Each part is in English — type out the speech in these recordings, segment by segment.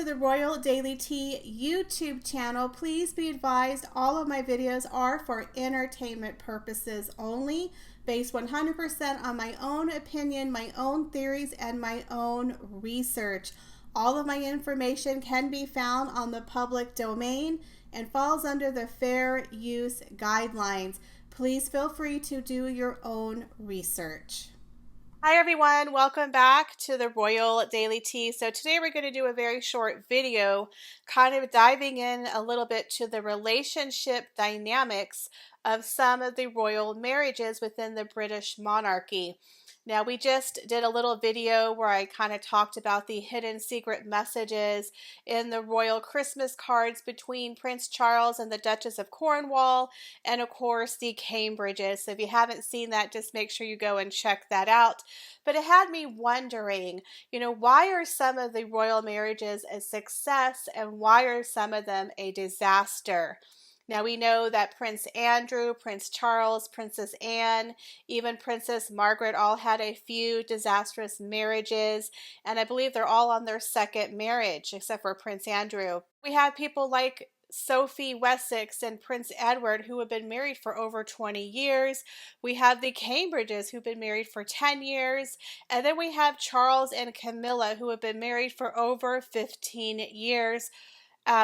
the Royal Daily Tea YouTube channel. Please be advised all of my videos are for entertainment purposes only, based 100% on my own opinion, my own theories, and my own research. All of my information can be found on the public domain and falls under the fair use guidelines. Please feel free to do your own research. Hi everyone, welcome back to the Royal Daily Tea. So today we're going to do a very short video kind of diving in a little bit to the relationship dynamics of some of the royal marriages within the British monarchy. Now, we just did a little video where I kind of talked about the hidden secret messages in the royal Christmas cards between Prince Charles and the Duchess of Cornwall, and of course the Cambridges. So if you haven't seen that, just make sure you go and check that out. But it had me wondering, why are some of the royal marriages a success and why are some of them a disaster? Now, we know that Prince Andrew, Prince Charles, Princess Anne, even Princess Margaret all had a few disastrous marriages, and I believe they're all on their second marriage, except for Prince Andrew. We have people like Sophie Wessex and Prince Edward who have been married for over 20 years. We have the Cambridges who've been married for 10 years. And then we have Charles and Camilla who have been married for over 15 years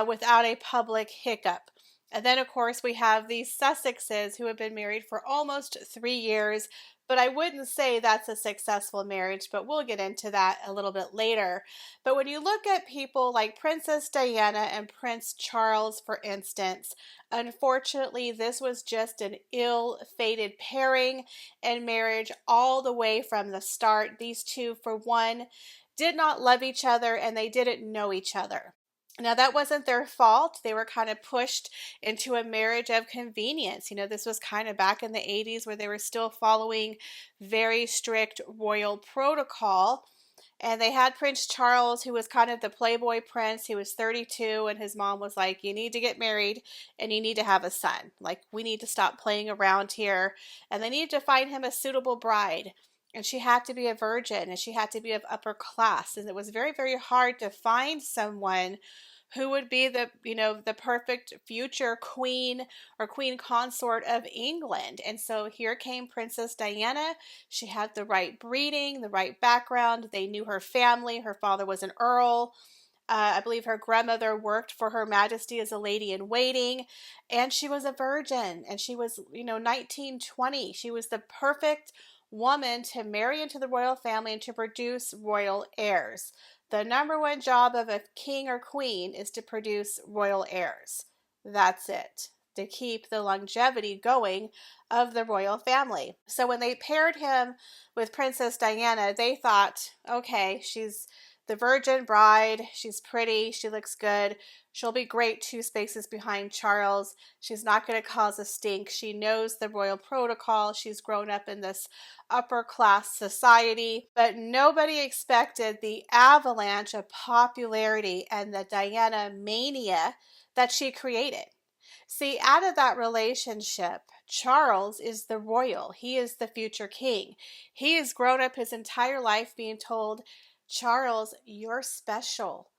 without a public hiccup. And then, of course, we have the Sussexes who have been married for almost 3 years, but I wouldn't say that's a successful marriage, but we'll get into that a little bit later. But when you look at people like Princess Diana and Prince Charles, for instance, unfortunately, this was just an ill-fated pairing and marriage all the way from the start. These two, for one, did not love each other and they didn't know each other. Now, that wasn't their fault. They were kind of pushed into a marriage of convenience. This was kind of back in the 80s where they were still following very strict royal protocol. And they had Prince Charles, who was kind of the playboy prince. He was 32, and his mom was like, you need to get married and you need to have a son. Like, we need to stop playing around here. And they needed to find him a suitable bride. And she had to be a virgin and she had to be of upper class. And it was very, very hard to find someone who would be the perfect future queen or queen consort of England. And so here came Princess Diana. She had the right breeding, the right background. They knew her family. Her father was an earl. I believe her grandmother worked for Her Majesty as a lady in waiting, and she was a virgin, and she was, 19, 20. She was the perfect woman to marry into the royal family and to produce royal heirs. The number one job of a king or queen is to produce royal heirs. That's it, to keep the longevity going of the royal family. So when they paired him with Princess Diana, they thought, okay, she's the virgin bride, she's pretty, she looks good, she'll be great 2 spaces behind Charles, she's not going to cause a stink, she knows the royal protocol, she's grown up in this upper class society. But nobody expected the avalanche of popularity and the Diana mania that she created. See, out of that relationship, Charles is the royal, he is the future king. He has grown up his entire life being told, Charles, you're special.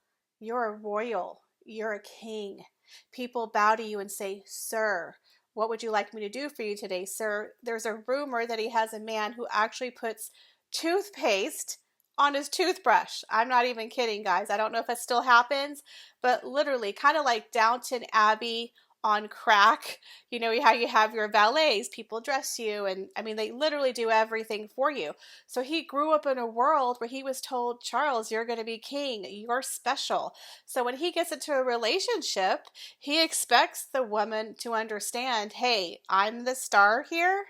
You're a royal. You're a king. People bow to you and say, sir, what would you like me to do for you today, sir? There's a rumor that he has a man who actually puts toothpaste on his toothbrush. I'm not even kidding, guys. I don't know if it still happens, but literally kind of like Downton Abbey on crack. How you have your valets, people dress you, and they literally do everything for you. So he grew up in a world where he was told, Charles, you're going to be king, you're special. So when he gets into a relationship, he expects the woman to understand, hey, I'm the star here,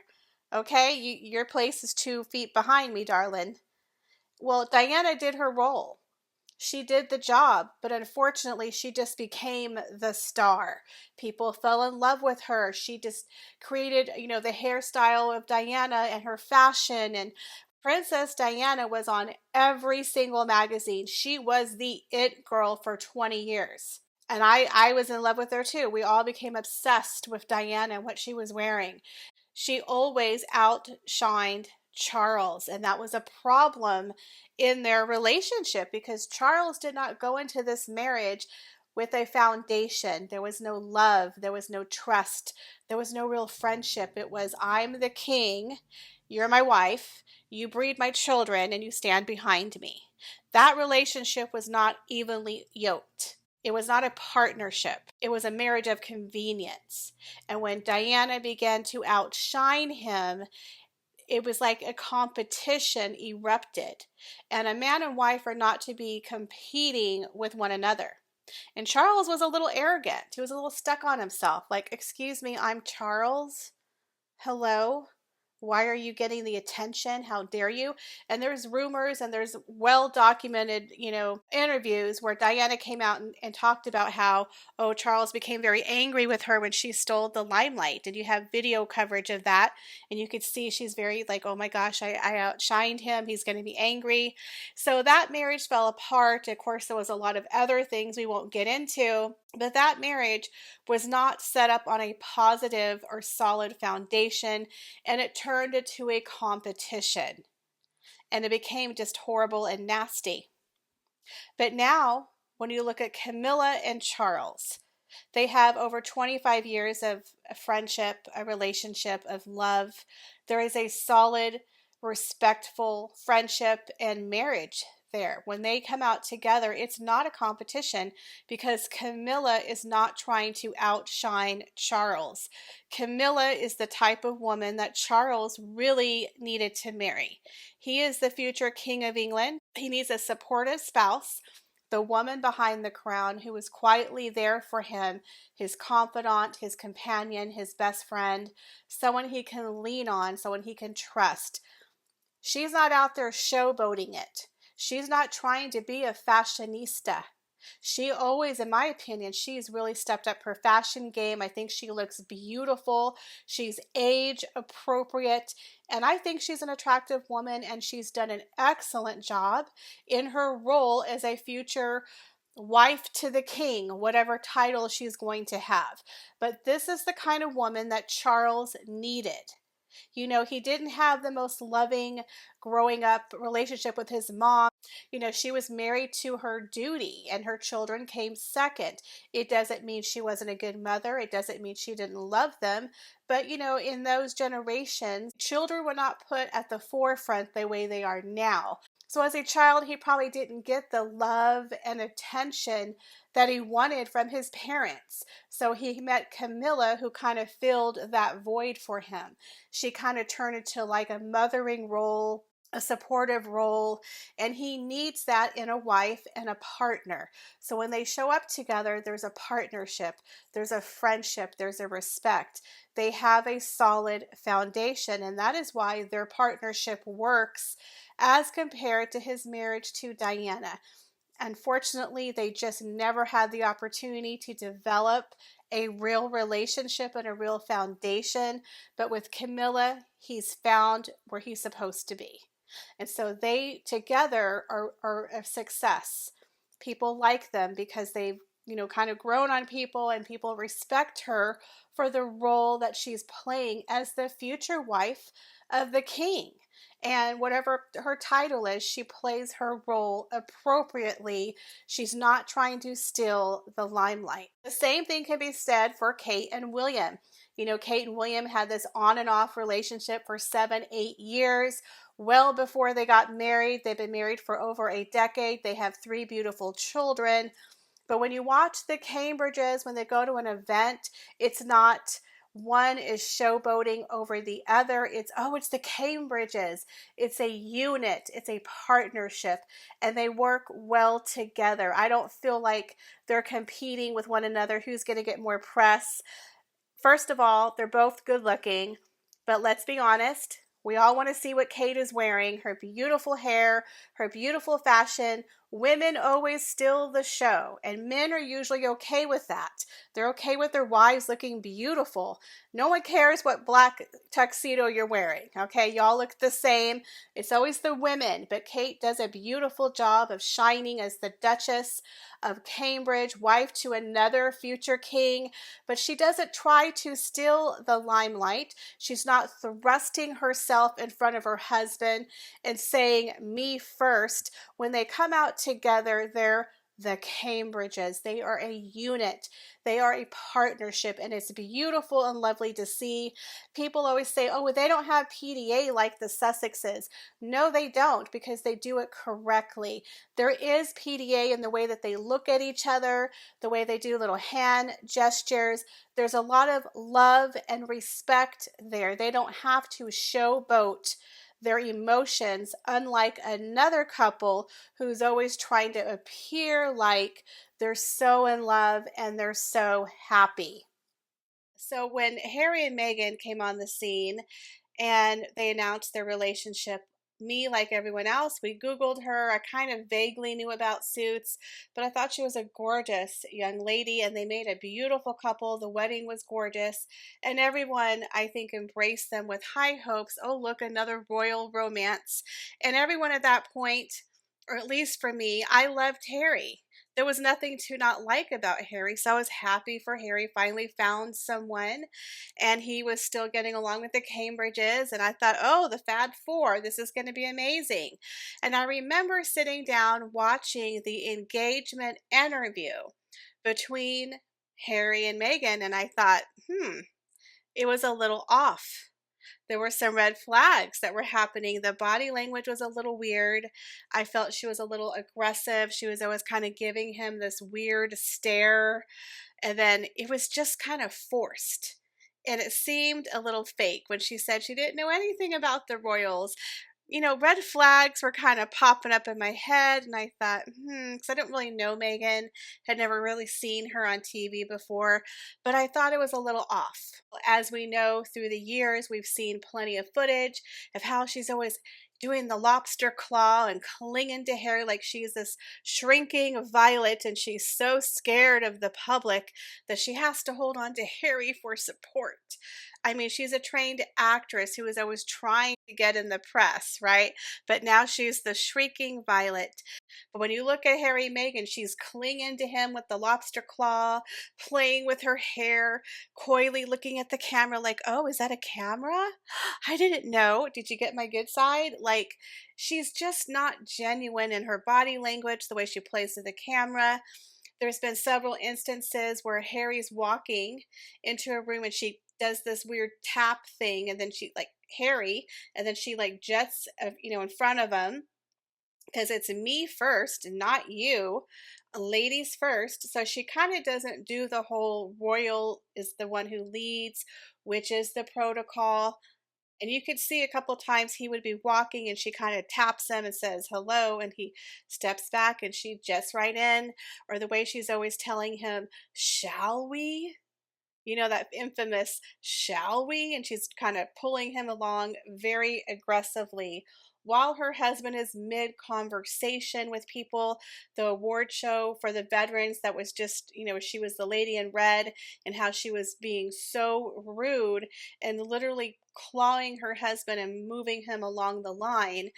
okay? Your place is 2 feet behind me, darling. Well, Diana did her role. She did the job, but unfortunately, she just became the star. People fell in love with her. She just created, the hairstyle of Diana and her fashion. And Princess Diana was on every single magazine. She was the it girl for 20 years. And I was in love with her too. We all became obsessed with Diana and what she was wearing. She always outshined Charles. And that was a problem in their relationship because Charles did not go into this marriage with a foundation. There was no love, there was no trust, there was no real friendship. It was, I'm the king, you're my wife, you breed my children, and you stand behind me. That relationship was not evenly yoked. It was not a partnership. It was a marriage of convenience. And when Diana began to outshine him, it was like a competition erupted. And a man and wife are not to be competing with one another. And Charles was a little arrogant. He was a little stuck on himself. Like, excuse me, I'm Charles. Hello? Why are you getting the attention? How dare you? And there's rumors and there's well-documented, interviews where Diana came out and talked about how, oh, Charles became very angry with her when she stole the limelight. And you have video coverage of that. And you could see she's very like, oh my gosh, I outshined him. He's going to be angry. So that marriage fell apart. Of course, there was a lot of other things we won't get into. But that marriage was not set up on a positive or solid foundation, and it turned into a competition, and it became just horrible and nasty. But now, when you look at Camilla and Charles, they have over 25 years of a friendship, a relationship of love. There is a solid, respectful friendship and marriage there. When they come out together, it's not a competition because Camilla is not trying to outshine Charles. Camilla is the type of woman that Charles really needed to marry. He is the future King of England. He needs a supportive spouse, the woman behind the crown who is quietly there for him, his confidant, his companion, his best friend, someone he can lean on, someone he can trust. She's not out there showboating it. She's not trying to be a fashionista. She always, in my opinion, she's really stepped up her fashion game. I think she looks beautiful. She's age appropriate. And I think she's an attractive woman, and she's done an excellent job in her role as a future wife to the king, whatever title she's going to have. But this is the kind of woman that Charles needed. He didn't have the most loving growing up relationship with his mom. She was married to her duty and her children came second. It doesn't mean she wasn't a good mother. It doesn't mean she didn't love them. But, in those generations, children were not put at the forefront the way they are now. So as a child, he probably didn't get the love and attention that he wanted from his parents. So he met Camilla, who kind of filled that void for him. She kind of turned into like a mothering role, a supportive role, and he needs that in a wife and a partner. So when they show up together, there's a partnership, there's a friendship, there's a respect. They have a solid foundation, and that is why their partnership works as compared to his marriage to Diana. Unfortunately, they just never had the opportunity to develop a real relationship and a real foundation. But with Camilla, he's found where he's supposed to be. And so they together are a success. People like them because they've, kind of grown on people, and people respect her for the role that she's playing as the future wife of the king. And whatever her title is, she plays her role appropriately. She's not trying to steal the limelight. The same thing can be said for Kate and William. Kate and William had this on and off relationship for 7-8 years. Well before they got married, they've been married for over a decade. They have 3 beautiful children. But when you watch the Cambridges, when they go to an event, it's not one is showboating over the other. It's the Cambridges. It's a unit. It's a partnership. And they work well together. I don't feel like they're competing with one another. Who's going to get more press? First of all, they're both good looking. But let's be honest. We all want to see what Kate is wearing. Her beautiful hair, her beautiful fashion. Women always steal the show, and men are usually okay with that. They're okay with their wives looking beautiful. No one cares what black tuxedo you're wearing, okay? Y'all look the same. It's always the women, but Kate does a beautiful job of shining as the Duchess of Cambridge, wife to another future king, but she doesn't try to steal the limelight. She's not thrusting herself in front of her husband and saying, me first. When they come out together, they're the Cambridges. They are a unit. They are a partnership, and it's beautiful and lovely to see. People always say, oh, well, they don't have PDA like the Sussexes. No, they don't, because they do it correctly. There is PDA in the way that they look at each other, the way they do little hand gestures. There's a lot of love and respect there. They don't have to showboat their emotions, unlike another couple who's always trying to appear like they're so in love and they're so happy. So when Harry and Meghan came on the scene and they announced their relationship, me, like everyone else, we Googled her. I kind of vaguely knew about Suits, but I thought she was a gorgeous young lady, and they made a beautiful couple. The wedding was gorgeous, and everyone, I think, embraced them with high hopes. Oh, look, another royal romance. And everyone at that point, or at least for me, I loved Harry. There was nothing to not like about Harry, so I was happy for Harry finally found someone, and he was still getting along with the Cambridges, and I thought, oh, the Fab Four, this is going to be amazing. And I remember sitting down watching the engagement interview between Harry and Meghan, and I thought, it was a little off. There were some red flags that were happening. The body language was a little weird. I felt she was a little aggressive. She was always kind of giving him this weird stare. And then it was just kind of forced. And it seemed a little fake when she said she didn't know anything about the royals. You know, red flags were kind of popping up in my head, and I thought, because I didn't really know Meghan, had never really seen her on TV before, but I thought it was a little off. As we know, through the years, we've seen plenty of footage of how she's always doing the lobster claw and clinging to Harry like she's this shrinking violet, and she's so scared of the public that she has to hold on to Harry for support. I mean, she's a trained actress who is always trying to get in the press, right? But now she's the shrieking violet. But when you look at Harry and Meghan, she's clinging to him with the lobster claw, playing with her hair, coyly looking at the camera like, oh, is that a camera? I didn't know. Did you get my good side? Like, she's just not genuine in her body language, the way she plays to the camera. There's been several instances where Harry's walking into a room and she does this weird tap thing, and then she like Harry, and then she like jets, in front of him, because it's me first, not you, ladies first. So she kind of doesn't do the whole royal is the one who leads, which is the protocol. And you could see a couple times he would be walking and she kind of taps him and says hello, and he steps back and she jets right in. Or the way she's always telling him, shall we? You know, that infamous, shall we? And she's kind of pulling him along very aggressively while her husband is mid conversation with people. The award show for the veterans, that was just, she was the lady in red, and how she was being so rude and literally clawing her husband and moving him along the line.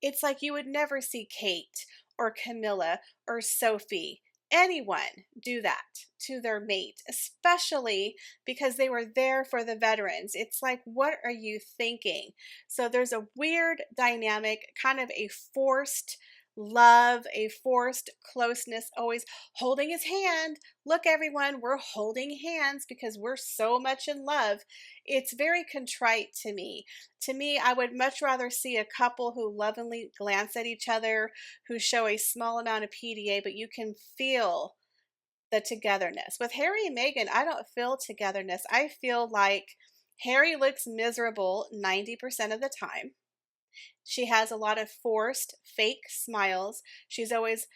It's like you would never see Kate or Camilla or Sophie, anyone, do that to their mate, especially because they were there for the veterans. It's like, what are you thinking? So there's a weird dynamic, kind of a forced love, a forced closeness, always holding his hand. Look, everyone, we're holding hands because we're so much in love. It's very contrite to me. To me, I would much rather see a couple who lovingly glance at each other, who show a small amount of PDA, but you can feel the togetherness. With Harry and Meghan, I don't feel togetherness. I feel like Harry looks miserable 90% of the time. She has a lot of forced, fake smiles. She's always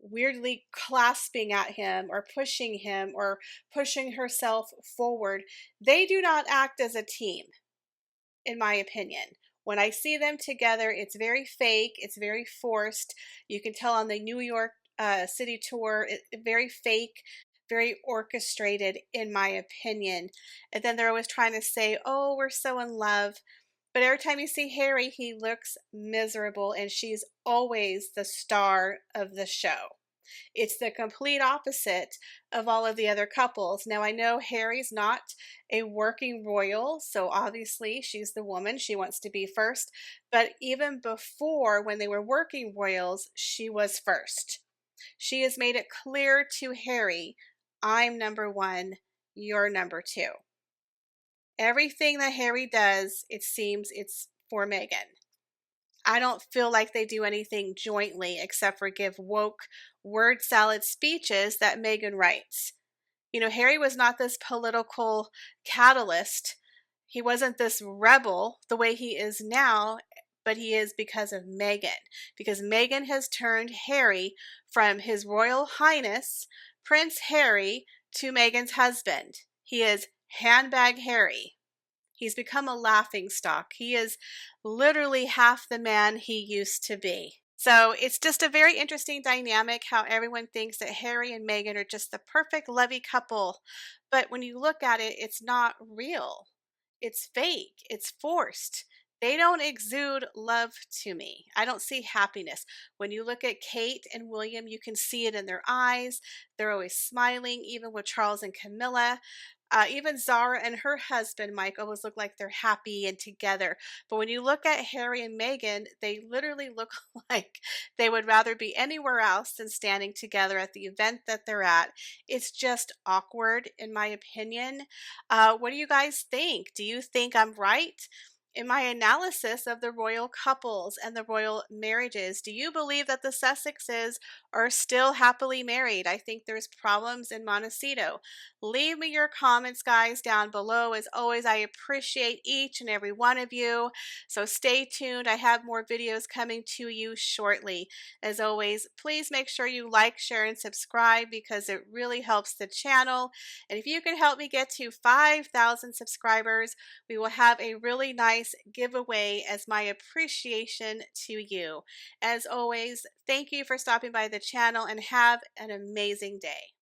weirdly clasping at him or pushing herself forward. They do not act as a team, in my opinion. When I see them together, it's very fake, it's very forced. You can tell on the New York City tour, very fake, very orchestrated, in my opinion. And then they're always trying to say, oh, we're so in love. But every time you see Harry, he looks miserable, and she's always the star of the show. It's the complete opposite of all of the other couples. Now, I know Harry's not a working royal, so obviously she's the woman. She wants to be first. But even before, when they were working royals, she was first. She has made it clear to Harry, I'm number one, you're number two. Everything that Harry does, it seems it's for Meghan. I don't feel like they do anything jointly except for give woke word salad speeches that Meghan writes. You know, Harry was not this political catalyst. He wasn't this rebel the way he is now, but he is because of Meghan. Because Meghan has turned Harry from His Royal Highness, Prince Harry, to Meghan's husband. He is Handbag Harry. He's become a laughingstock. He is literally half the man he used to be. So it's just a very interesting dynamic how everyone thinks that Harry and Meghan are just the perfect lovey couple. But when you look at it, it's not real. It's fake. It's forced. They don't exude love to me. I don't see happiness. When you look at Kate and William, you can see it in their eyes. They're always smiling, even with Charles and Camilla. Even Zara and her husband, Mike, always look like they're happy and together. But when you look at Harry and Meghan, they literally look like they would rather be anywhere else than standing together at the event that they're at. It's just awkward, in my opinion. What do you guys think? Do you think I'm right in my analysis of the royal couples and the royal marriages? Do you believe that the Sussexes are still happily married? I think there's problems in Montecito. Leave me your comments, guys, down below. As always, I appreciate each and every one of you. So stay tuned. I have more videos coming to you shortly. As always, please make sure you like, share, and subscribe because it really helps the channel. And if you can help me get to 5,000 subscribers, we will have a really nice giveaway as my appreciation to you. As always, thank you for stopping by the channel and have an amazing day.